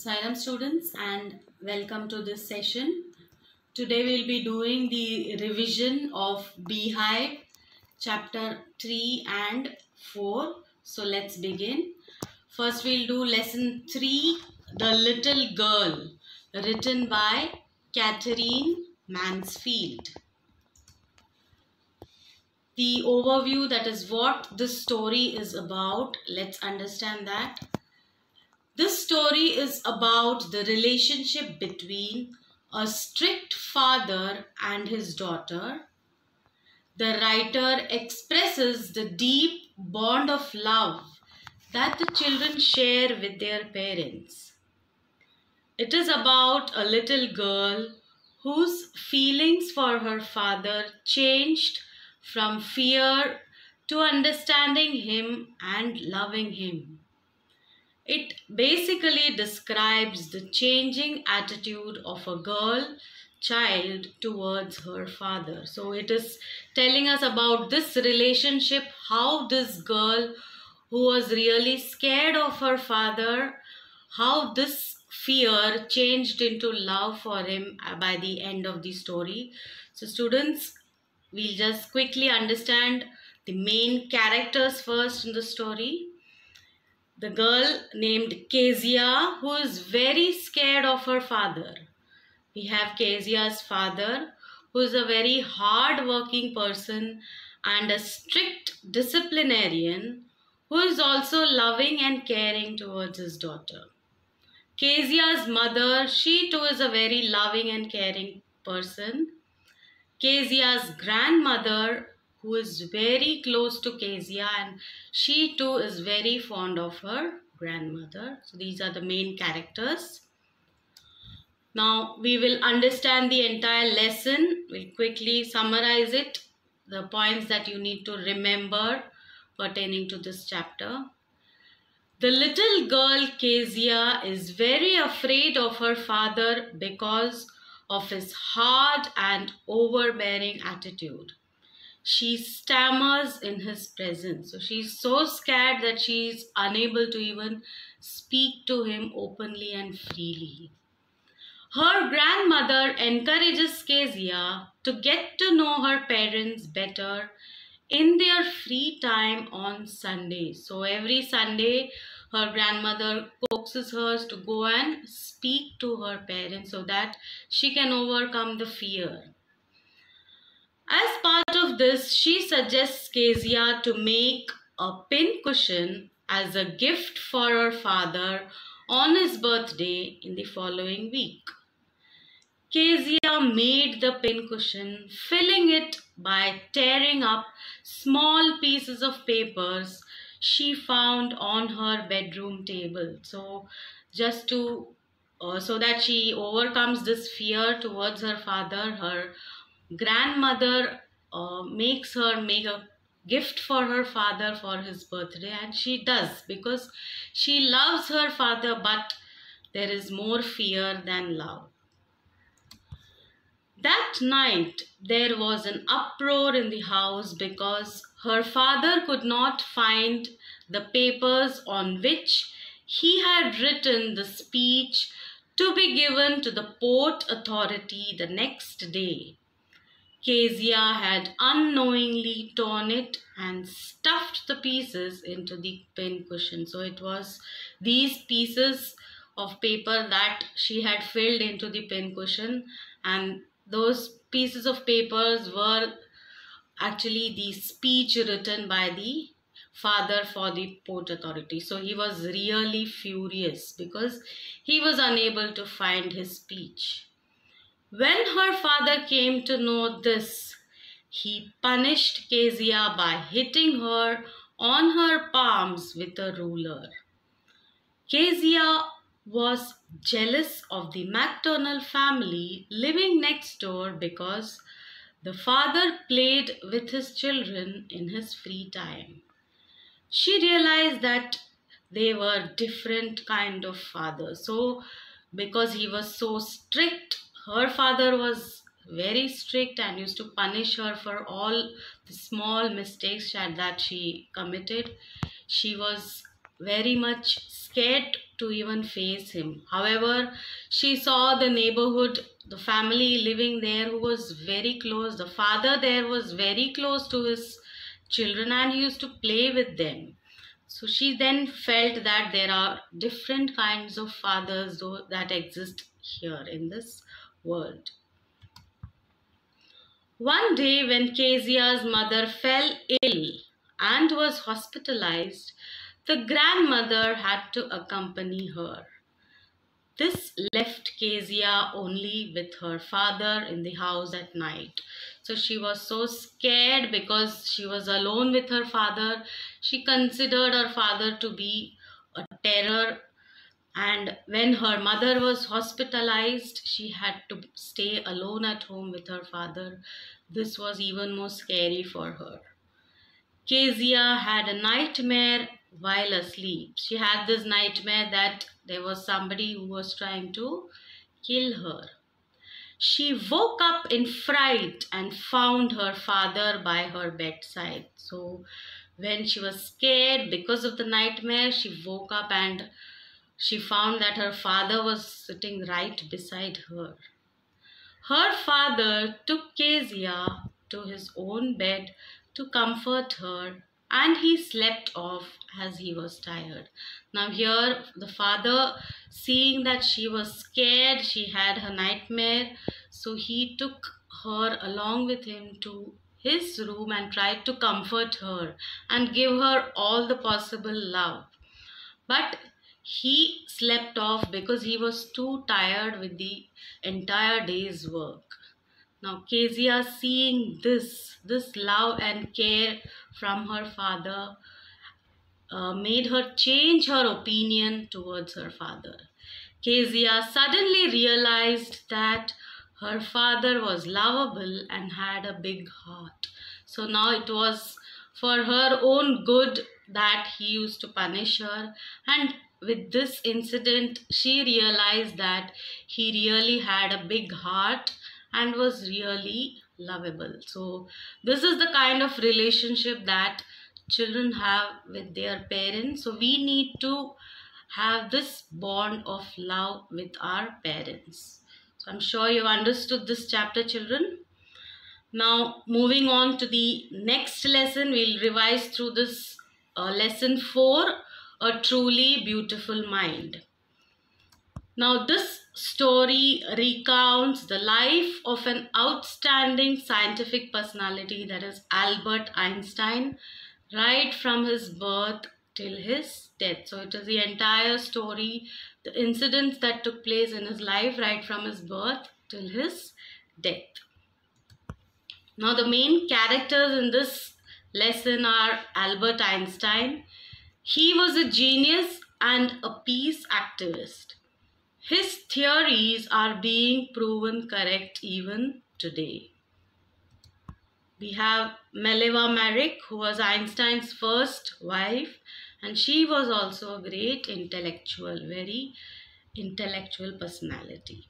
Sairam students, and welcome to this session. Today we'll be doing the revision of Beehive chapter 3 and 4. So let's begin. First we'll do lesson 3, The Little Girl, written by Katherine Mansfield. The overview, that is what this story is about. Let's understand that. This story is about the relationship between a strict father and his daughter. The writer expresses the deep bond of love that the children share with their parents. It is about a little girl whose feelings for her father changed from fear to understanding him and loving him. It basically describes the changing attitude of a child towards her father. So it is telling us about this relationship, how this girl who was really scared of her father, how this fear changed into love for him by the end of the story. So students, we'll just quickly understand the main characters first in the story. The girl named Kezia, who is very scared of her father. We have Kezia's father, who is a very hard-working person and a strict disciplinarian, who is also loving and caring towards his daughter. Kezia's mother, she too is a very loving and caring person. Kezia's grandmother, who is very close to Kezia, and she too is very fond of her grandmother. So these are the main characters. Now we will understand the entire lesson. We'll quickly summarize it, the points that you need to remember pertaining to this chapter. The little girl Kezia is very afraid of her father because of his hard and overbearing attitude. She stammers in his presence. So she's so scared that she's unable to even speak to him openly and freely. Her grandmother encourages Kezia to get to know her parents better in their free time on Sundays. So every Sunday, her grandmother coaxes her to go and speak to her parents so that she can overcome the fear. As part of this, she suggests Kezia to make a pincushion as a gift for her father on his birthday in the following week. Kezia made the pincushion, filling it by tearing up small pieces of papers she found on her bedroom table. So just to so that she overcomes this fear towards her father, her grandmother makes her make a gift for her father for his birthday, and she does because she loves her father, but there is more fear than love. That night there was an uproar in the house because her father could not find the papers on which he had written the speech to be given to the Port Authority the next day. Kezia had unknowingly torn it and stuffed the pieces into the pincushion. So it was these pieces of paper that she had filled into the pincushion, and those pieces of papers were actually the speech written by the father for the Port Authority. So he was really furious because he was unable to find his speech. When her father came to know this, he punished Kezia by hitting her on her palms with a ruler. Kezia was jealous of the maternal family living next door because the father played with his children in his free time. She realized that they were different kind of fathers. So because he was so strict, her father was very strict and used to punish her for all the small mistakes that she committed. She was very much scared to even face him. However, she saw the neighborhood, the family living there who was very close. The father there was very close to his children and he used to play with them. So she then felt that there are different kinds of fathers that exist here in this world. One day, when Kezia's mother fell ill and was hospitalized, the grandmother had to accompany her. This left Kezia only with her father in the house at night. So she was so scared because she was alone with her father. She considered her father to be a terror, and when her mother was hospitalized, she had to stay alone at home with her father. This was even more scary for her. Kezia had a nightmare while asleep. She had this nightmare that there was somebody who was trying to kill her. She woke up in fright and found her father by her bedside. So when she was scared because of the nightmare, she woke up and she found that her father was sitting right beside her. Her father took Kezia to his own bed to comfort her, and he slept off as he was tired. Now here the father, seeing that she was scared, she had her nightmare, so he took her along with him to his room and tried to comfort her and give her all the possible love. But he slept off because he was too tired with the entire day's work. Now Kezia, seeing this love and care from her father, made her change her opinion towards her father. Kezia suddenly realized that her father was lovable and had a big heart. So now it was for her own good that he used to punish her, and with this incident she realized that he really had a big heart and was really lovable. So this is the kind of relationship that children have with their parents. So we need to have this bond of love with our parents. So I'm sure you understood this chapter, children. Now moving on to the next lesson, we'll revise through this lesson 4, a truly beautiful mind. Now this story recounts the life of an outstanding scientific personality, that is Albert Einstein, right from his birth till his death. So it is the entire story, the incidents that took place in his life right from his birth till his death. Now the main characters in this lesson are Albert Einstein. He was a genius and a peace activist. His theories are being proven correct even today. We have Mileva Maric, who was Einstein's first wife, and she was also a great intellectual, very intellectual personality.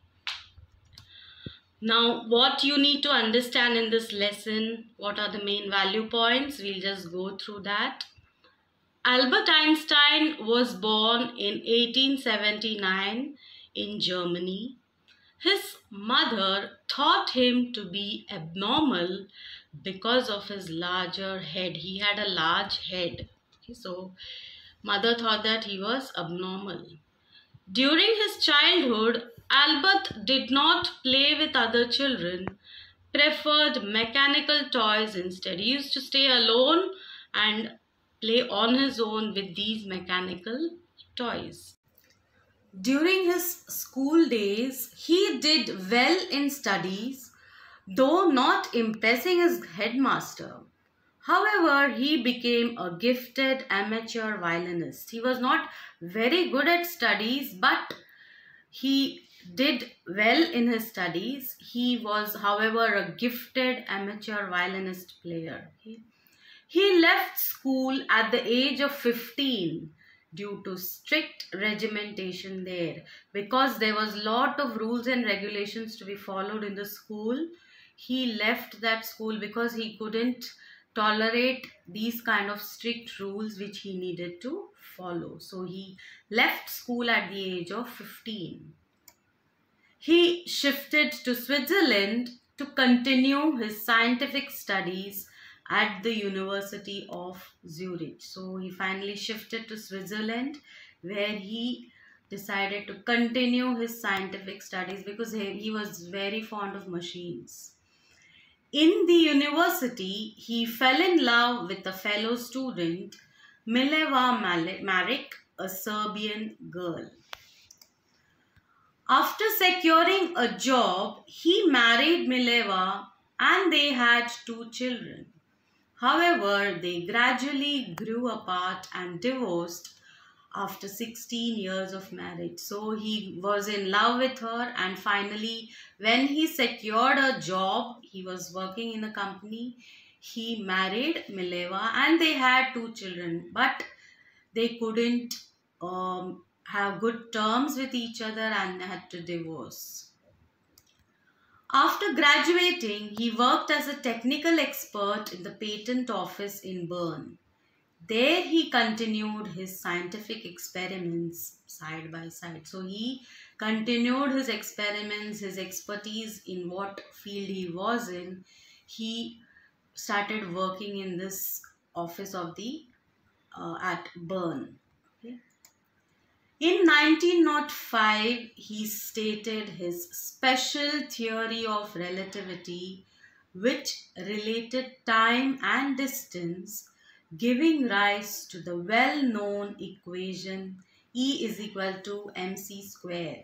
Now, what you need to understand in this lesson, what are the main value points? We'll just go through that. Albert Einstein was born in 1879 in Germany. His mother thought him to be abnormal because of his larger head. He had a large head. So, mother thought that he was abnormal. During his childhood, Albert did not play with other children, preferred mechanical toys instead. He used to stay alone and play on his own with these mechanical toys. During his school days, he did well in studies, though not impressing his headmaster. However, he became a gifted amateur violinist. He was not very good at studies, but he did well in his studies. He was, however, a gifted amateur violinist player. He left school at the age of 15 due to strict regimentation there, because there was lot of rules and regulations to be followed in the school. He left that school because he couldn't tolerate these kind of strict rules which he needed to follow. So he left school at the age of 15. He shifted to Switzerland to continue his scientific studies at the University of Zurich. So he finally shifted to Switzerland, where he decided to continue his scientific studies because he was very fond of machines. In the university, he fell in love with a fellow student, Mileva Maric, a Serbian girl. After securing a job, he married Mileva and they had 2 children. However, they gradually grew apart and divorced after 16 years of marriage. So he was in love with her, and finally when he secured a job, he was working in a company, he married Mileva and they had 2 children, but they couldn't have good terms with each other and had to divorce. After graduating, he worked as a technical expert in the patent office in Bern. There he continued his scientific experiments side by side. So he continued his experiments, his expertise in what field he was in. He started working in this office of the at Bern. Okay. In 1905, he stated his special theory of relativity, which related time and distance, giving rise to the well-known equation E is equal to mc square,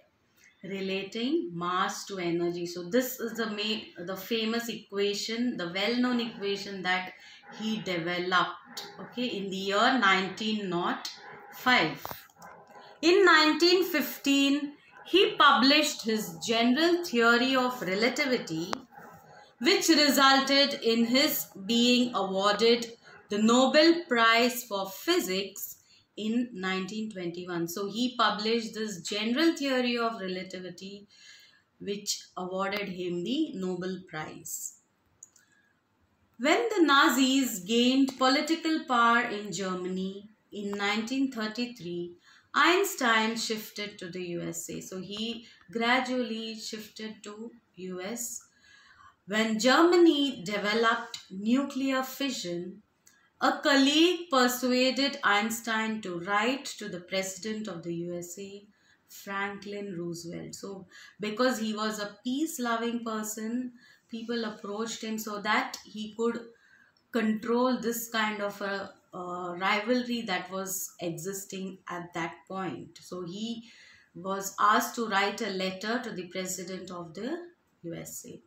relating mass to energy. So this is the famous equation, the well-known equation that he developed, okay, in the year 1905. In 1915, he published his general theory of relativity, which resulted in his being awarded the Nobel Prize for Physics in 1921. So he published this general theory of relativity, which awarded him the Nobel Prize. When the Nazis gained political power in Germany in 1933, Einstein shifted to the USA. So he gradually shifted to US. When Germany developed nuclear fission, a colleague persuaded Einstein to write to the President of the USA, Franklin Roosevelt. So because he was a peace-loving person, people approached him so that he could control this kind of a rivalry that was existing at that point. So he was asked to write a letter to the President of the USA.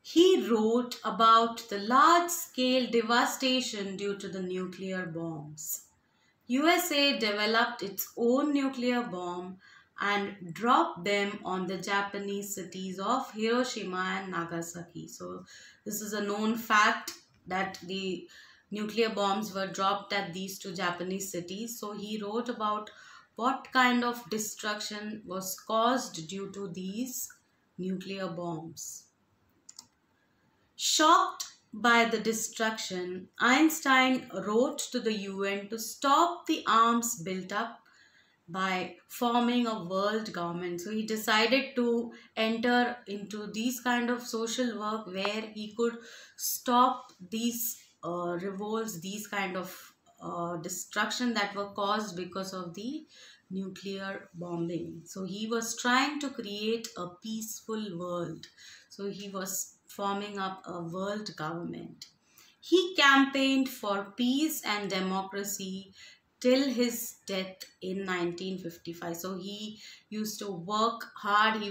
He wrote about the large-scale devastation due to the nuclear bombs. USA developed its own nuclear bomb and dropped them on the Japanese cities of Hiroshima and Nagasaki. So this is a known fact that the nuclear bombs were dropped at these 2 Japanese cities. So he wrote about what kind of destruction was caused due to these nuclear bombs. Shocked by the destruction, Einstein wrote to the UN to stop the arms built up by forming a world government. So he decided to enter into these kind of social work where he could stop these revolts, these kind of destruction that were caused because of the nuclear bombing. So he was trying to create a peaceful world. So he was forming up a world government. He campaigned for peace and democracy till his death in 1955. So he used to work hard,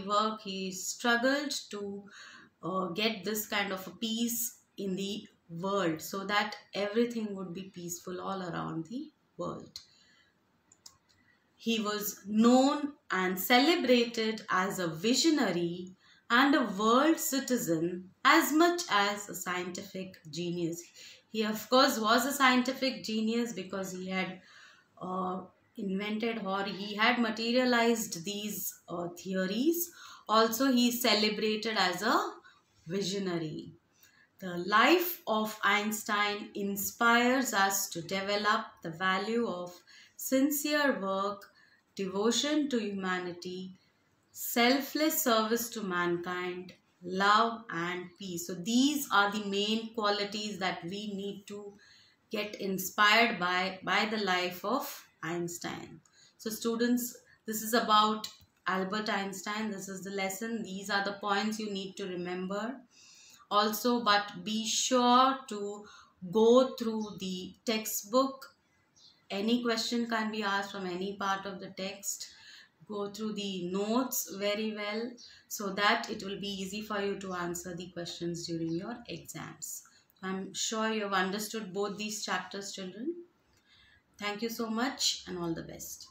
he struggled to get this kind of a peace in the world so that everything would be peaceful all around the world. He was known and celebrated as a visionary and a world citizen as much as a scientific genius. He of course was a scientific genius because he had invented or he had materialized these theories. Also he is celebrated as a visionary. The life of Einstein inspires us to develop the value of sincere work, devotion to humanity, selfless service to mankind, love and peace. So these are the main qualities that we need to get inspired by the life of Einstein. So students, this is about Albert Einstein. This is the lesson. These are the points you need to remember. Also, but be sure to go through the textbook. Any question can be asked from any part of the text. Go through the notes very well so that it will be easy for you to answer the questions during your exams. I'm sure you have understood both these chapters, children. Thank you so much and all the best.